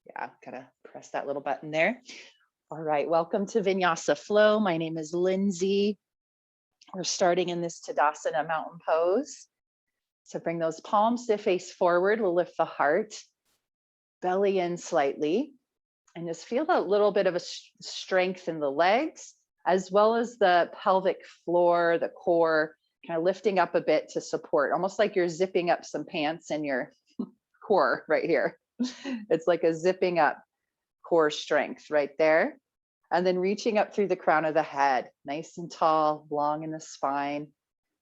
Yeah, gotta press that little button there. All right, welcome to Vinyasa Flow. My name is Lindsay. We're starting in this Tadasana mountain pose. So bring those palms to face forward. We'll lift the heart, belly in slightly, and just feel a little bit of a strength in the legs, as well as the pelvic floor, the core, kind of lifting up a bit to support, almost like you're zipping up some pants in your core right here. It's like a zipping up core strength right there. And then reaching up through the crown of the head, nice and tall, long in the spine.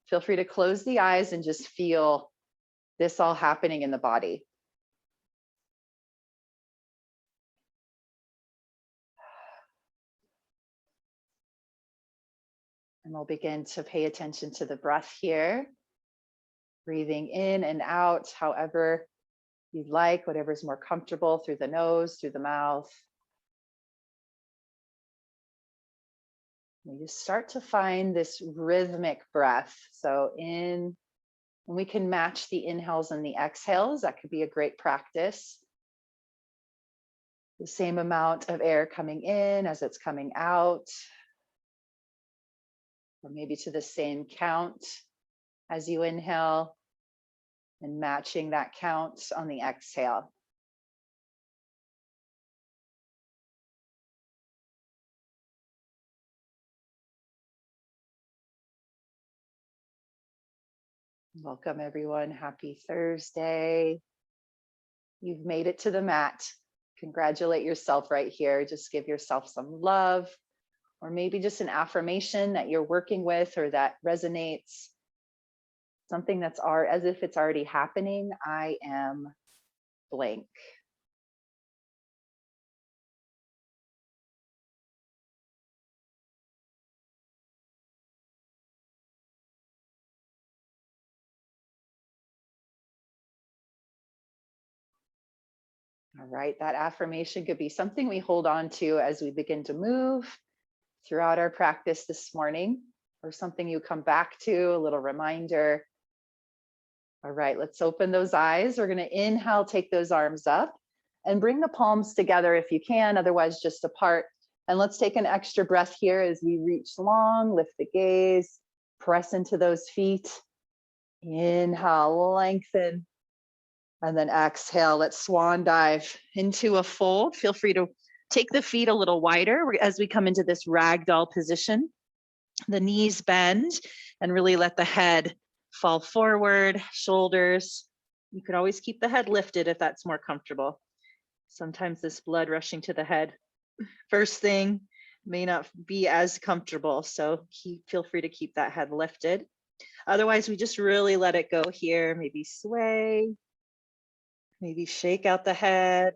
Feel free to close the eyes and just feel this all happening in the body. And we'll begin to pay attention to the breath here. Breathing in and out, however you'd like, whatever's more comfortable, through the nose, through the mouth. And you start to find this rhythmic breath. So when we can match the inhales and the exhales, that could be a great practice. The same amount of air coming in as it's coming out, or maybe to the same count as you inhale, and matching that count on the exhale. Welcome everyone, happy Thursday. You've made it to the mat. Congratulate yourself right here. Just give yourself some love, or maybe just an affirmation that you're working with or that resonates. Something that's as if it's already happening. I am blank. All right, that affirmation could be something we hold on to as we begin to move throughout our practice this morning, or something you come back to, a little reminder. All right, let's open those eyes. We're going to inhale, take those arms up, and bring the palms together if you can, otherwise just apart. And let's take an extra breath here as we reach long, lift the gaze, press into those feet. Inhale, lengthen. And then exhale, let's swan dive into a fold. Feel free to take the feet a little wider as we come into this ragdoll position. The knees bend and really let the head fall forward, shoulders. You could always keep the head lifted if that's more comfortable. Sometimes this blood rushing to the head first thing may not be as comfortable, so feel free to keep that head lifted. Otherwise, we just really let it go here. Maybe sway. Maybe shake out the head.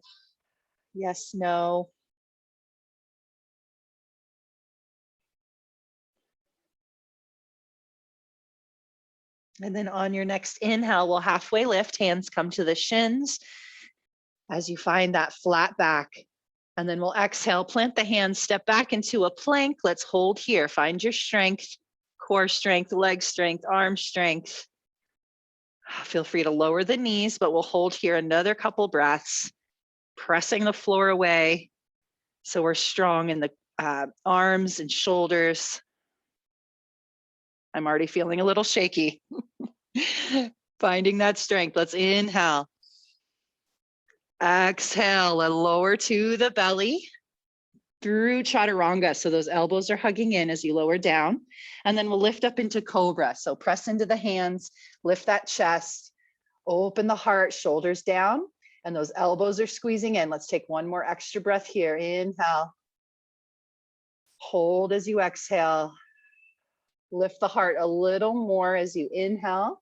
Yes, no. And then on your next inhale, we'll halfway lift, hands come to the shins as you find that flat back. And then we'll exhale, plant the hands, step back into a plank. Let's hold here. Find your strength, core strength, leg strength, arm strength. Feel free to lower the knees, but we'll hold here another couple breaths, pressing the floor away so we're strong in the arms and shoulders. I'm already feeling a little shaky. Finding that strength. Let's inhale. Exhale and lower to the belly through chaturanga. So those elbows are hugging in as you lower down. And then we'll lift up into Cobra. So press into the hands, lift that chest, open the heart, shoulders down, and those elbows are squeezing in. Let's take one more extra breath here. Inhale. Hold as you exhale. Lift the heart a little more as you inhale.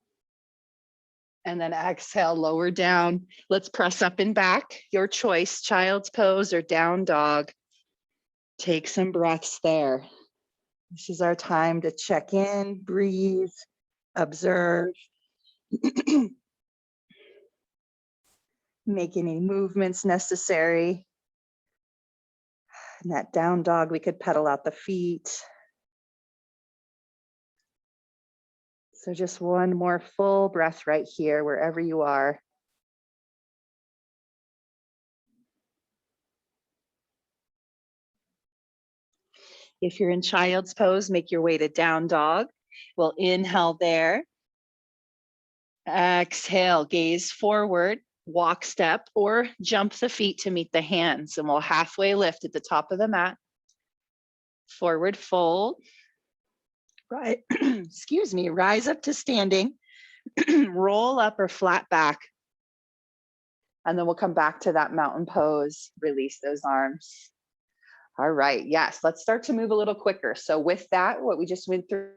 And then exhale, lower down. Let's press up and back. Your choice, child's pose or down dog. Take some breaths there. This is our time to check in, breathe, observe. Make any movements necessary. In that down dog, we could pedal out the feet. So just one more full breath right here, wherever you are. If you're in child's pose, make your way to down dog. We'll inhale there. Exhale, gaze forward, walk step or jump the feet to meet the hands. And we'll halfway lift at the top of the mat. Forward fold. Right. Excuse me, rise up to standing. Roll up or flat back. And then we'll come back to that mountain pose. Release those arms. All right, yes, let's start to move a little quicker. So with that, what we just went through,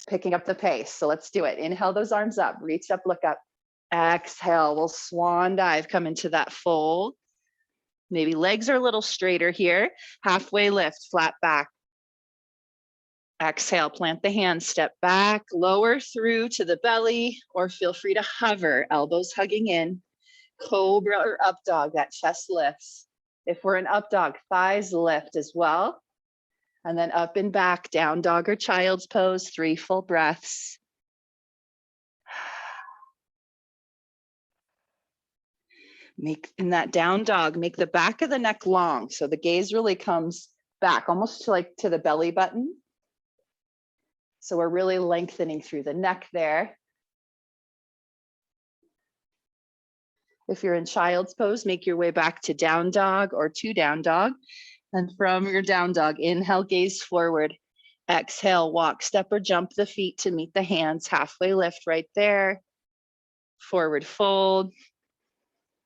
picking up the pace. So let's do it. Inhale those arms up, reach up, look up. Exhale, we'll swan dive, come into that fold. Maybe legs are a little straighter here. Halfway lift, flat back. Exhale, plant the hands, step back, lower through to the belly, or feel free to hover, elbows hugging in. Cobra or up dog, that chest lifts. If we're in up dog, thighs lift as well. And then up and back, down dog or child's pose, 3 full breaths. Make in that down dog, make the back of the neck long. So the gaze really comes back, almost to the belly button. So we're really lengthening through the neck there. If you're in child's pose, make your way back to down dog or to down dog. And from your down dog, inhale, gaze forward. Exhale, walk, step, or jump the feet to meet the hands. Halfway lift right there. Forward fold.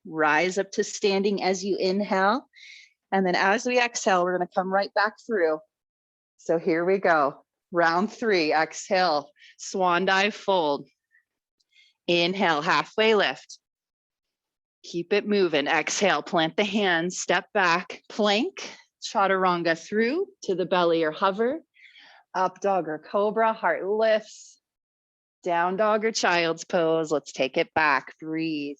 Rise up to standing as you inhale. And then as we exhale, we're going to come right back through. So here we go. Round 3, exhale, swan dive fold. Inhale, halfway lift. Keep it moving. Exhale, plant the hands, step back, plank, chaturanga through to the belly or hover. Up dog or cobra, heart lifts. Down dog or child's pose. Let's take it back, breathe.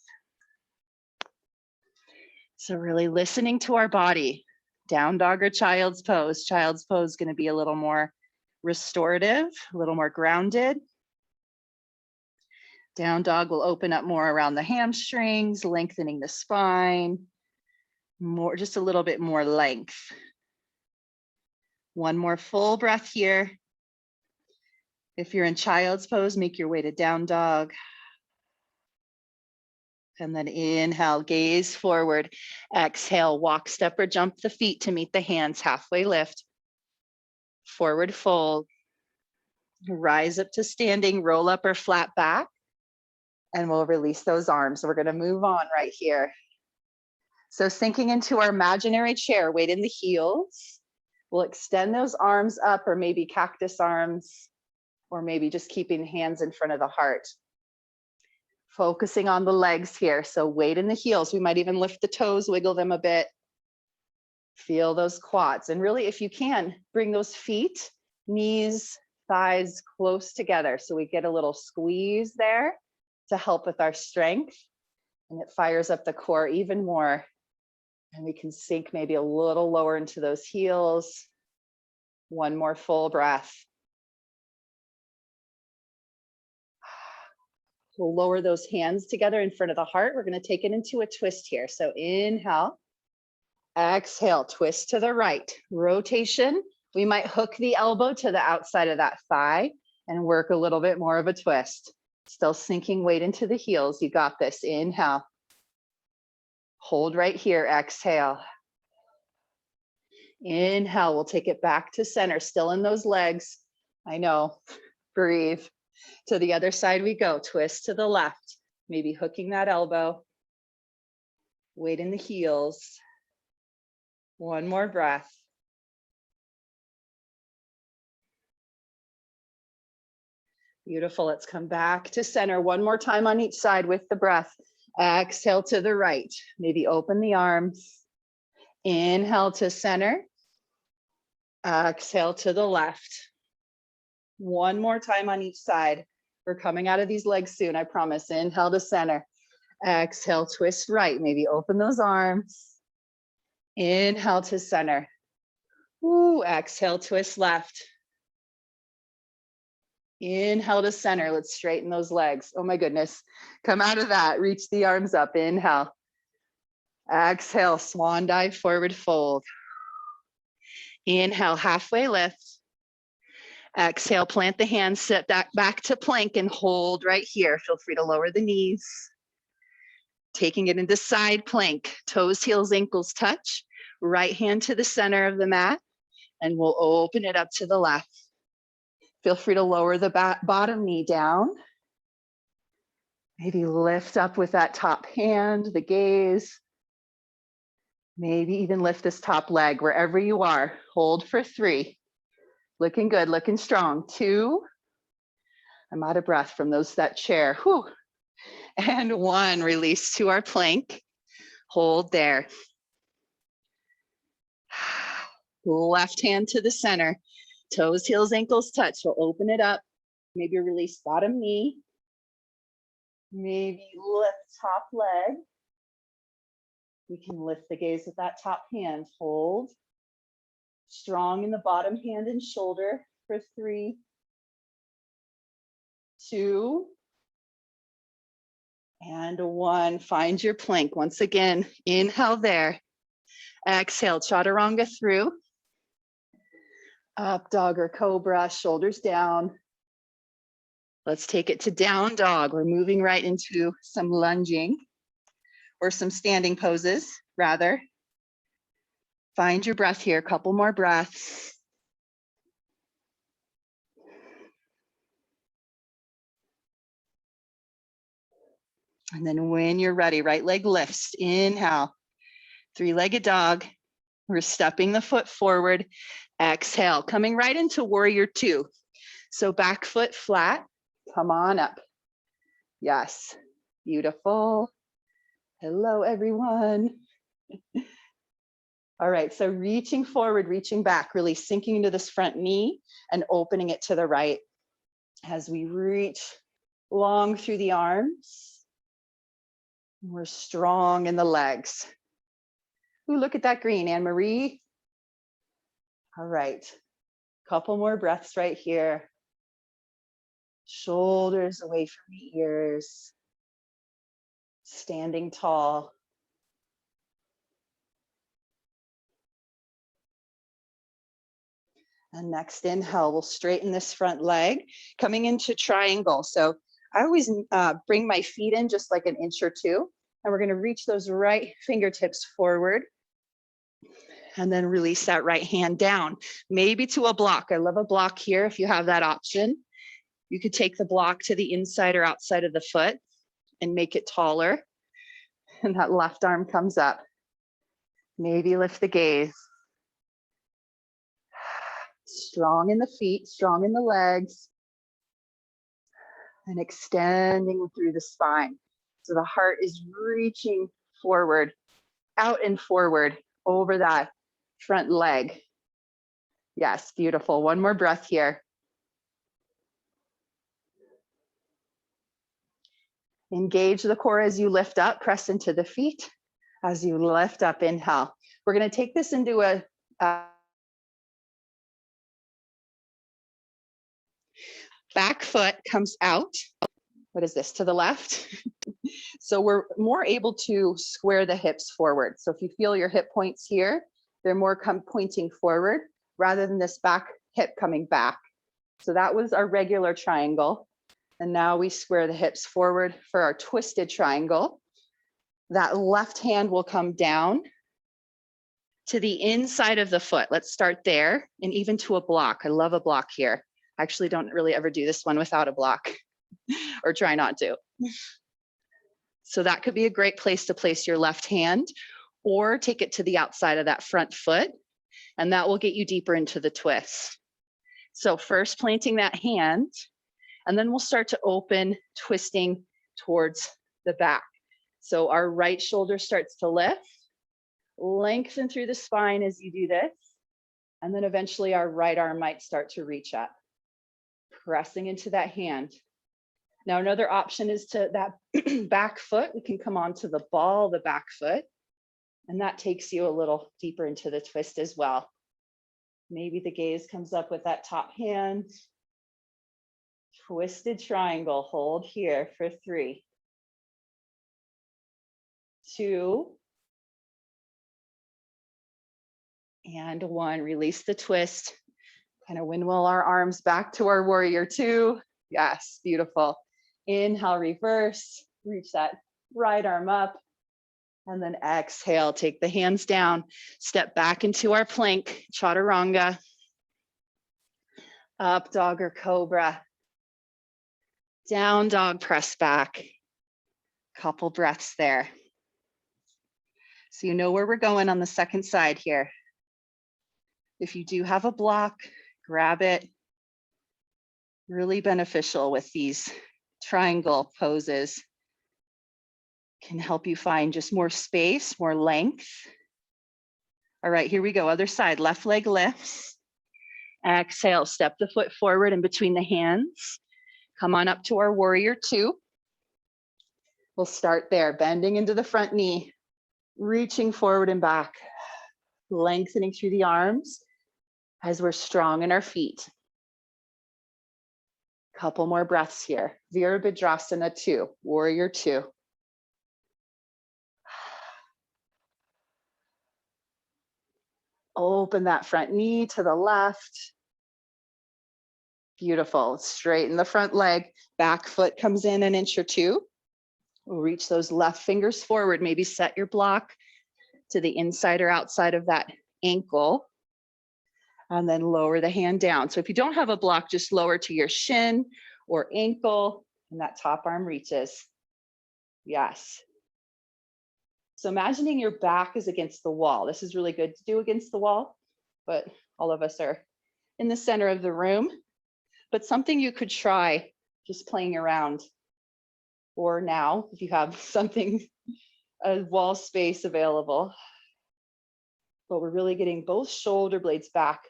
So really listening to our body. Down dog or child's pose. Child's pose is going to be a little more restorative, a little more grounded. Down dog will open up more around the hamstrings, lengthening the spine, just a little bit more length. One more full breath here. If you're in child's pose, make your way to down dog. And then inhale, gaze forward. Exhale, walk, step, or jump the feet to meet the hands, halfway lift. Forward fold. Rise up to standing, roll up or flat back. And we'll release those arms. We're going to move on right here. So sinking into our imaginary chair, weight in the heels. We'll extend those arms up, or maybe cactus arms, or maybe just keeping hands in front of the heart. Focusing on the legs here. So weight in the heels. We might even lift the toes, wiggle them a bit. Feel those quads. And really, if you can, bring those feet, knees, thighs close together. So we get a little squeeze there to help with our strength. And it fires up the core even more. And we can sink maybe a little lower into those heels. One more full breath. We'll lower those hands together in front of the heart. We're going to take it into a twist here. So inhale, exhale, twist to the right. Rotation. We might hook the elbow to the outside of that thigh and work a little bit more of a twist. Still sinking weight into the heels. You got this. Inhale. Hold right here. Exhale. Inhale. We'll take it back to center. Still in those legs. I know. Breathe. To the other side we go. Twist to the left. Maybe hooking that elbow. Weight in the heels. One more breath. Beautiful. Let's come back to center. One more time on each side with the breath. Exhale to the right. Maybe open the arms. Inhale to center. Exhale to the left. One more time on each side. We're coming out of these legs soon, I promise. Inhale to center. Exhale, twist right. Maybe open those arms. Inhale to center. Ooh, exhale, twist left. Inhale to center. Let's straighten those legs. Oh my goodness. Come out of that. Reach the arms up. Inhale. Exhale, swan dive, forward fold. Inhale, halfway lift. Exhale, plant the hands, sit back to plank and hold right here. Feel free to lower the knees. Taking it into side plank, toes, heels, ankles touch. Right hand to the center of the mat, and we'll open it up to the left. Feel free to lower the bottom knee down. Maybe lift up with that top hand, the gaze. Maybe even lift this top leg wherever you are. Hold for 3. Looking good, looking strong. 2. I'm out of breath from that chair. Whew. And 1, release to our plank. Hold there. Left hand to the center. Toes, heels, ankles touch. We'll open it up. Maybe release bottom knee. Maybe lift top leg. We can lift the gaze with that top hand. Hold. Strong in the bottom hand and shoulder for 3, 2, and 1. Find your plank. Once again, inhale there. Exhale, chaturanga through. Up dog or cobra, shoulders down. Let's take it to down dog. We're moving right into some lunging or some standing poses, rather. Find your breath here, a couple more breaths. And then when you're ready, right leg lifts. Inhale, 3-legged dog. We're stepping the foot forward. Exhale, coming right into warrior 2. So back foot flat, come on up. Yes, beautiful. Hello, everyone. All right, so reaching forward, reaching back, really sinking into this front knee and opening it to the right as we reach long through the arms. We're strong in the legs. Ooh, look at that green, Anne-Marie. All right, couple more breaths right here. Shoulders away from the ears. Standing tall. And next inhale, we'll straighten this front leg, coming into triangle. So I always bring my feet in just like an inch or 2, and we're gonna reach those right fingertips forward and then release that right hand down, maybe to a block. I love a block here if you have that option. You could take the block to the inside or outside of the foot and make it taller. And that left arm comes up. Maybe lift the gaze. Strong in the feet, strong in the legs, and extending through the spine. So the heart is reaching forward, out and forward over that front leg. Yes, beautiful. One more breath here. Engage the core as you lift up, press into the feet. As you lift up, inhale. We're going to take this into a back foot comes out. What is this, to the left? So we're more able to square the hips forward. So if you feel your hip points here, they're more pointing forward rather than this back hip coming back. So that was our regular triangle. And now we square the hips forward for our twisted triangle. That left hand will come down to the inside of the foot. Let's start there, and even to a block. I love a block here. I actually don't really ever do this one without a block or try not to. So that could be a great place to place your left hand, or take it to the outside of that front foot, and that will get you deeper into the twist. So first planting that hand, and then we'll start to open, twisting towards the back. So our right shoulder starts to lift, lengthen through the spine as you do this, and then eventually our right arm might start to reach up, pressing into that hand. Now another option is to that back foot, we can come onto the ball, the back foot, and that takes you a little deeper into the twist as well. Maybe the gaze comes up with that top hand. Twisted triangle, hold here for 3, 2, And 1, release the twist. Kind of windmill our arms back to our warrior 2. Yes, beautiful. Inhale, reverse, reach that right arm up. And then exhale, take the hands down, step back into our plank, chaturanga. Up dog or cobra. Down dog, press back. Couple breaths there. So you know where we're going on the second side here. If you do have a block, grab it. Really beneficial with these triangle poses. Can help you find just more space, more length. All right, here we go. Other side, left leg lifts. Exhale, step the foot forward in between the hands. Come on up to our warrior 2. We'll start there, bending into the front knee, reaching forward and back, lengthening through the arms as we're strong in our feet. Couple more breaths here. Virabhadrasana 2, warrior 2. Open that front knee to the left. Beautiful. Straighten the front leg. Back foot comes in an inch or 2. We'll reach those left fingers forward. Maybe set your block to the inside or outside of that ankle. And then lower the hand down. So if you don't have a block, just lower to your shin or ankle, and that top arm reaches. Yes. So imagining your back is against the wall. This is really good to do against the wall, but all of us are in the center of the room. But something you could try just playing around, or now if you have something, a wall space available. But we're really getting both shoulder blades back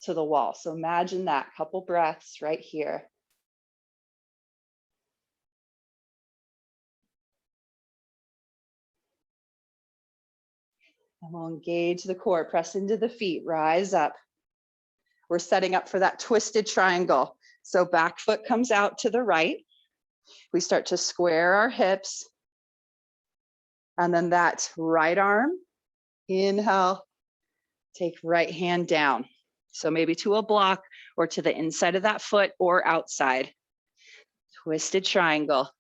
to the wall. So imagine that, couple breaths right here. And we'll engage the core, press into the feet, rise up. We're setting up for that twisted triangle. So back foot comes out to the right. We start to square our hips. And then that right arm, inhale, take right hand down. So maybe to a block or to the inside of that foot or outside. Twisted triangle.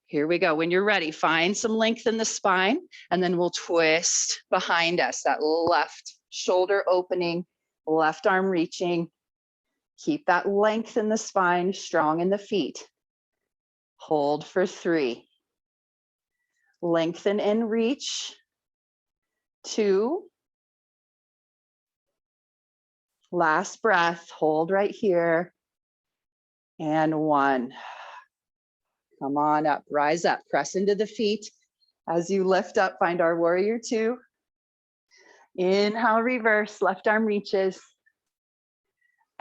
Here we go. When you're ready, find some length in the spine, and then we'll twist behind us, that left shoulder opening, left arm reaching. Keep that length in the spine, strong in the feet. Hold for 3. Lengthen and reach. 2. Last breath, hold right here. And 1. Come on up, rise up, press into the feet. As you lift up, find our warrior 2. Inhale, reverse, left arm reaches.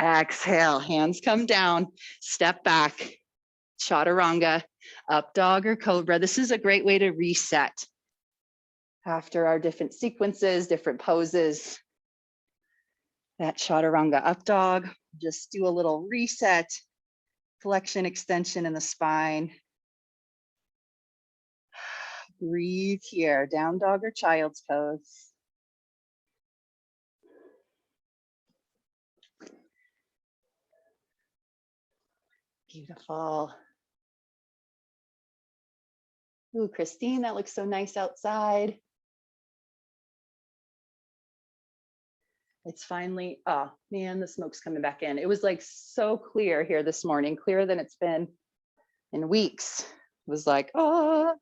Exhale, hands come down, step back, chaturanga, up dog or cobra. This is a great way to reset after our different sequences, different poses. That chaturanga up dog, just do a little reset, flexion, extension in the spine. Breathe here, down dog or child's pose. Beautiful. Ooh, Christine, that looks so nice outside. It's finally, oh man, the smoke's coming back in. It was like so clear here this morning, clearer than it's been in weeks. It was like, oh.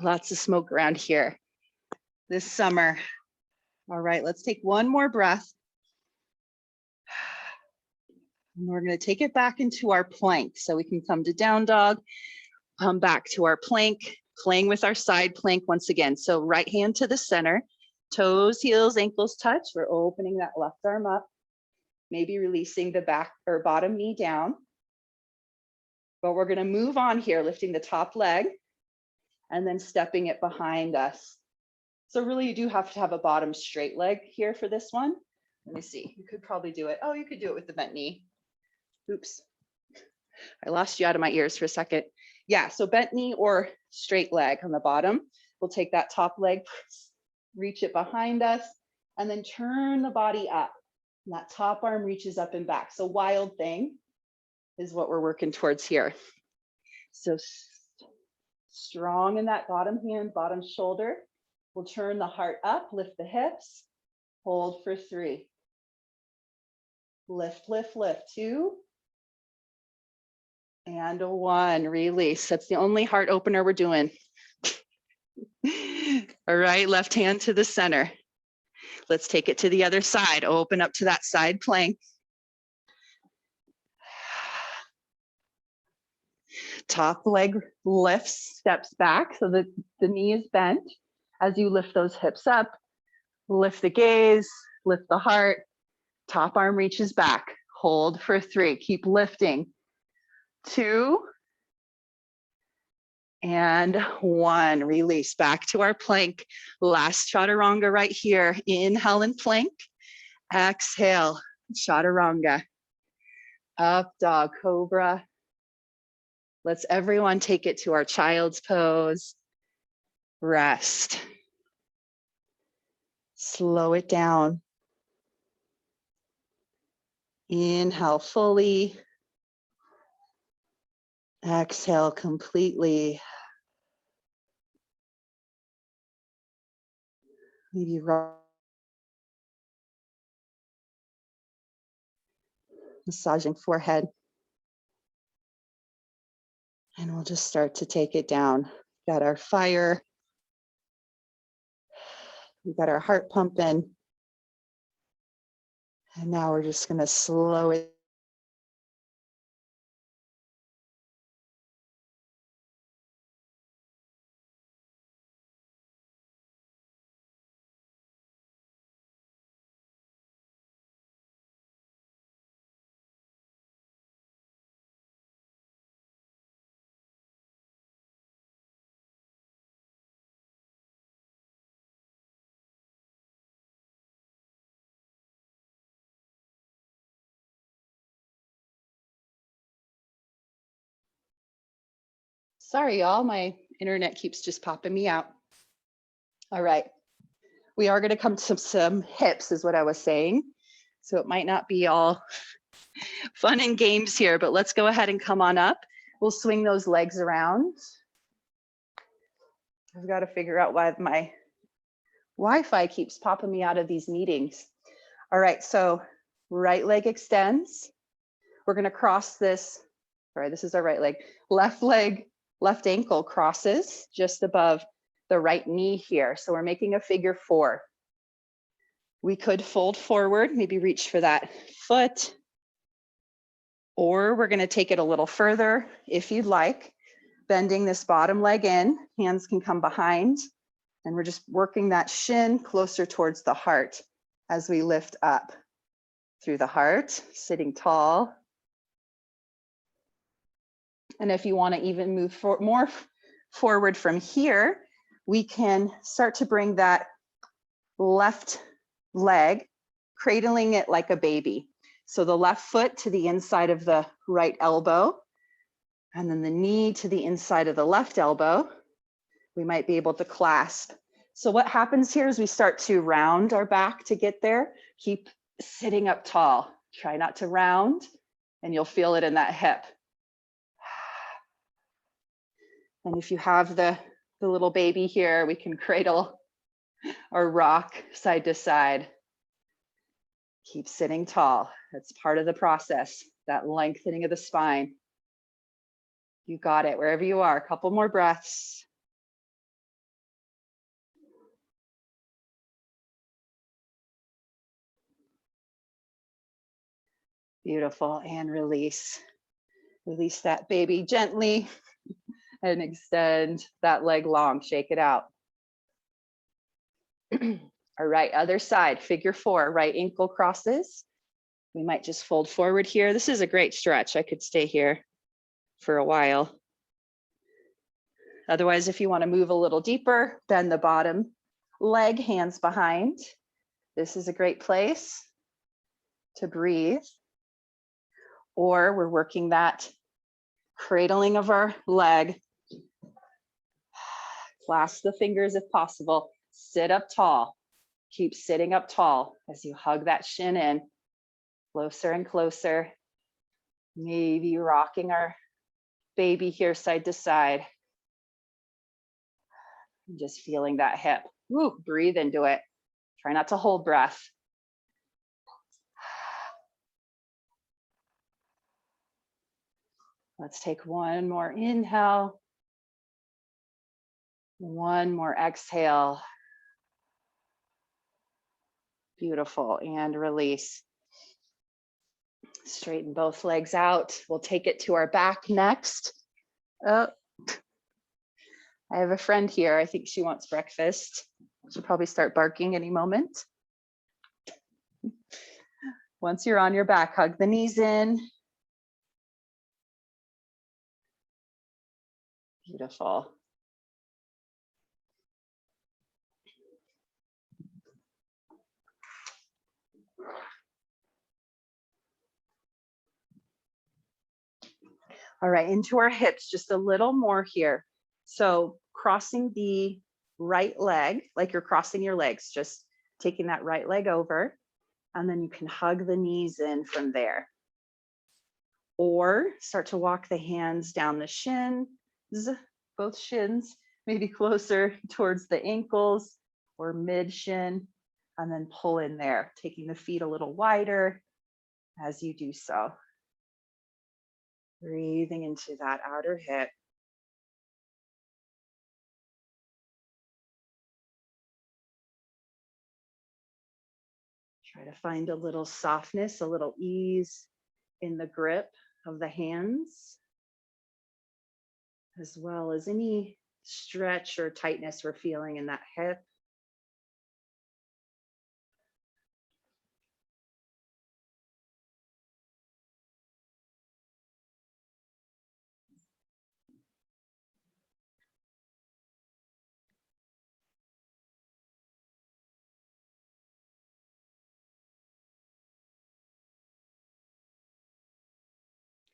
Lots of smoke around here this summer. All right, let's take one more breath. And we're going to take it back into our plank. So we can come to down dog, come back to our plank, playing with our side plank once again. So right hand to the center, toes, heels, ankles touch. We're opening that left arm up, maybe releasing the back or bottom knee down. But we're going to move on here, lifting the top leg and then stepping it behind us. So really you do have to have a bottom straight leg here for this one. Let me see, you could probably do it. Oh, you could do it with the bent knee. Oops, I lost you out of my ears for a second. Yeah, so bent knee or straight leg on the bottom. We'll take that top leg, reach it behind us, and then turn the body up. And that top arm reaches up and back. So wild thing is what we're working towards here. So strong in that bottom hand, bottom shoulder. We'll turn the heart up, lift the hips, hold for 3. Lift, lift, lift, 2. And 1, release. That's the only heart opener we're doing. All right, left hand to the center. Let's take it to the other side. Open up to that side plank. Top leg lifts, steps back so that the knee is bent. As you lift those hips up, lift the gaze, lift the heart. Top arm reaches back. Hold for 3. Keep lifting. 2. And 1. Release back to our plank. Last chaturanga right here. Inhale and plank. Exhale, chaturanga. Up dog, cobra. Let's everyone take it to our child's pose. Rest. Slow it down. Inhale fully. Exhale completely. Maybe massaging forehead. And we'll just start to take it down. Got our fire. We got our heart pumping. And now we're just going to slow it. Sorry, y'all, my internet keeps just popping me out. All right, we are going to come to some hips is what I was saying. So it might not be all fun and games here, but let's go ahead and come on up. We'll swing those legs around. I've got to figure out why my Wi-Fi keeps popping me out of these meetings. All right, so right leg extends. We're going to cross this. All right, this is our right leg. Left leg, left ankle crosses just above the right knee here. So we're making a figure 4. We could fold forward, maybe reach for that foot, or we're going to take it a little further if you'd like, bending this bottom leg in. Hands can come behind, and we're just working that shin closer towards the heart as we lift up through the heart, sitting tall. And if you want to even move more forward from here, we can start to bring that left leg, cradling it like a baby. So the left foot to the inside of the right elbow, and then the knee to the inside of the left elbow. We might be able to clasp. So what happens here is we start to round our back to get there. Keep sitting up tall. Try not to round, and you'll feel it in that hip. And if you have the little baby here, we can cradle or rock side to side. Keep sitting tall. That's part of the process, that lengthening of the spine. You got it, wherever you are. A couple more breaths. Beautiful, and release. Release that baby gently and extend that leg long, shake it out. All right, other side, figure 4, right ankle crosses. We might just fold forward here. This is a great stretch. I could stay here for a while. Otherwise, if you want to move a little deeper, bend the bottom leg, hands behind. This is a great place to breathe. Or we're working that cradling of our leg. Clasp the fingers if possible. sit up tall. Keep sitting up tall as you hug that shin in, closer and closer. Maybe rocking our baby here side to side. Just feeling that hip. Woo, breathe into it. Try not to hold breath. Let's take one more inhale. One more exhale. Beautiful, and release. Straighten both legs out. We'll take it to our back next. Oh, I have a friend here. I think she wants breakfast. She'll probably start barking any moment. Once you're on your back, hug the knees in. Beautiful. All right, into our hips, just a little more here. So crossing the right leg, like you're crossing your legs, just taking that right leg over, and then you can hug the knees in from there. Or start to walk the hands down the shins, both shins, maybe closer towards the ankles or mid shin, and then pull in there, taking the feet a little wider as you do so. Breathing into that outer hip. Try to find a little softness, a little ease in the grip of the hands, as well as any stretch or tightness we're feeling in that hip.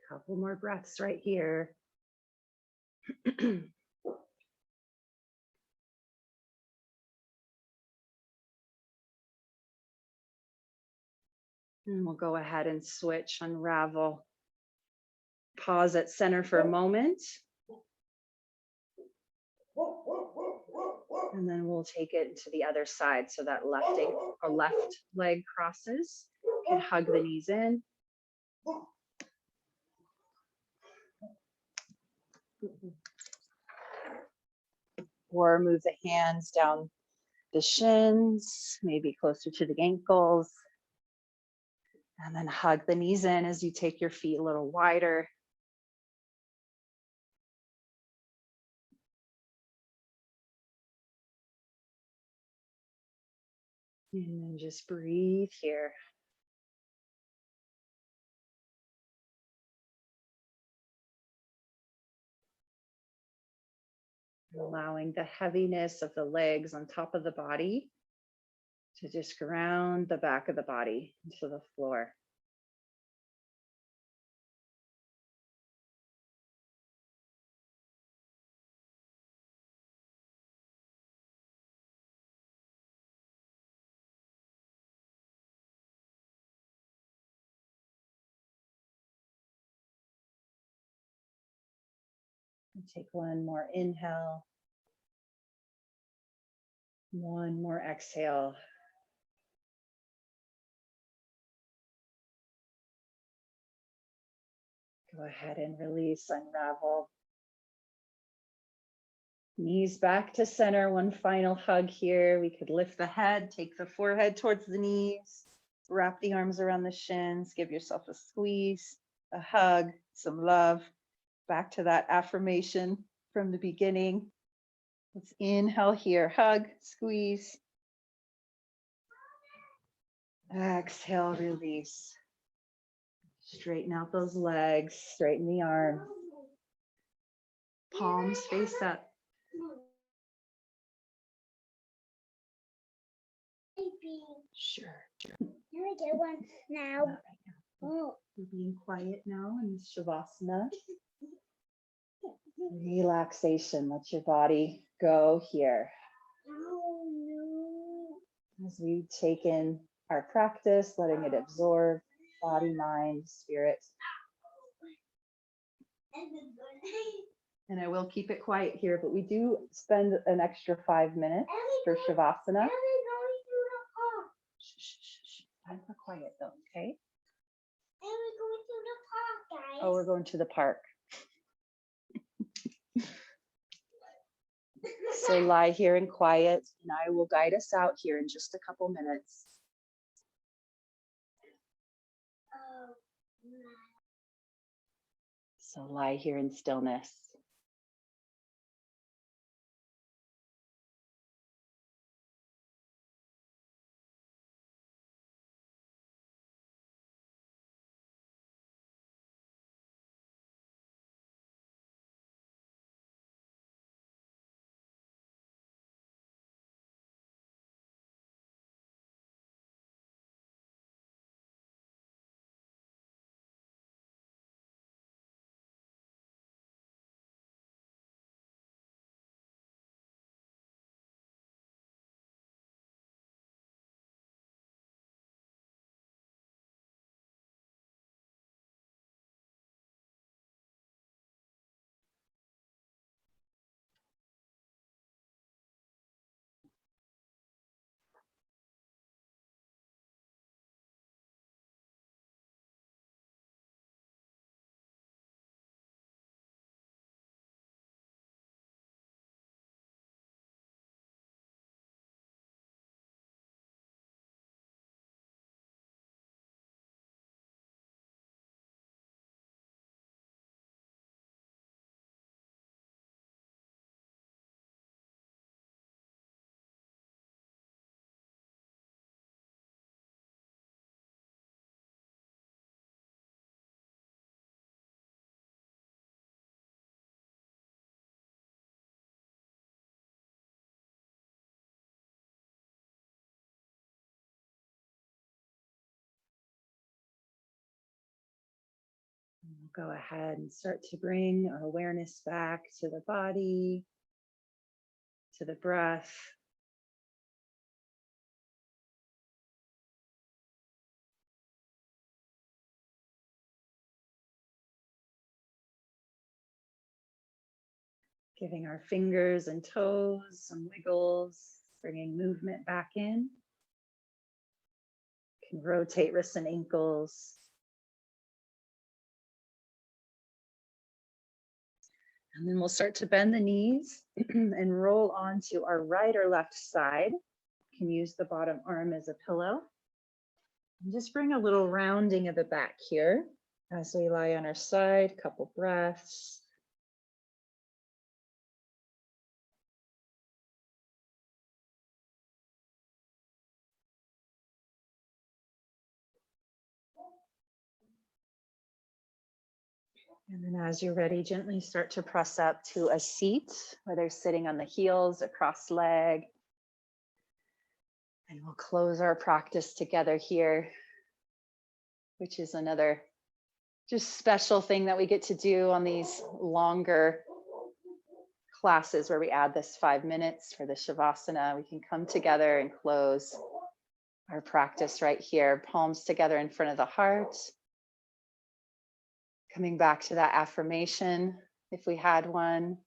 Couple more breaths right here. And we'll go ahead and switch, unravel. Pause at center for a moment. And then we'll take it to the other side. So that left leg crosses. You can hug the knees in. Or move the hands down the shins, maybe closer to the ankles. And then hug the knees in as you take your feet a little wider. And then just breathe here. Allowing the heaviness of the legs on top of the body to just ground the back of the body into the floor. And take one more inhale. One more exhale. Go ahead and release, unravel. Knees back to center, one final hug here. We could lift the head, take the forehead towards the knees, wrap the arms around the shins, give yourself a squeeze, a hug, some love. Back to that affirmation from the beginning. Let's inhale here, hug, squeeze. Exhale, release. Straighten out those legs, straighten the arms. Palms face up. Sure. Can I get one now? Not right now. Oh. We're being quiet now in Savasana. Relaxation. Let your body go here. Oh, no. As we take in our practice, letting it absorb body, mind, spirit. And I will keep it quiet here, but we do spend an extra 5 minutes for Savasana. Time for quiet though, okay? And we're going to the park, guys. Oh, we're going to the park. So lie here in quiet, and I will guide us out here in just a couple minutes. So lie here in stillness. We'll go ahead and start to bring our awareness back to the body, to the breath. Giving our fingers and toes some wiggles, bringing movement back in. You can rotate wrists and ankles. And then we'll start to bend the knees and roll onto our right or left side. You can use the bottom arm as a pillow. And just bring a little rounding of the back here as we lie on our side, couple breaths. And then as you're ready, gently start to press up to a seat, whether sitting on the heels, a cross leg. And we'll close our practice together here, which is another just special thing that we get to do on these longer classes where we add this 5 minutes for the Savasana. We can come together and close our practice right here, palms together in front of the heart. Coming back to that affirmation, if we had one.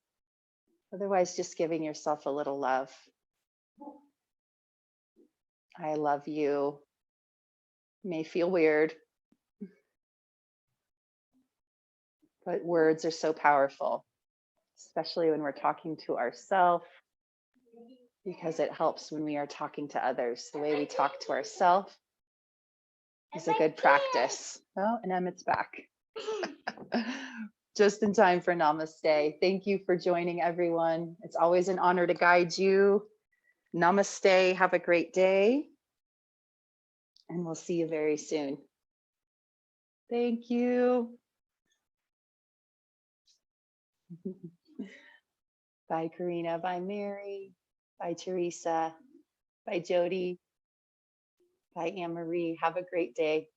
Otherwise, just giving yourself a little love. I love you. May feel weird, but words are so powerful, especially when we're talking to ourselves, because it helps when we are talking to others. The way we talk to ourselves is a good practice. Oh, and Emmett's back. Just in time for namaste. Thank you for joining, everyone. It's always an honor to guide you. Namaste. Have a great day. And we'll see you very soon. Thank you. Bye, Karina. Bye, Mary. Bye, Teresa. Bye, Jody. Bye, Anne Marie. Have a great day.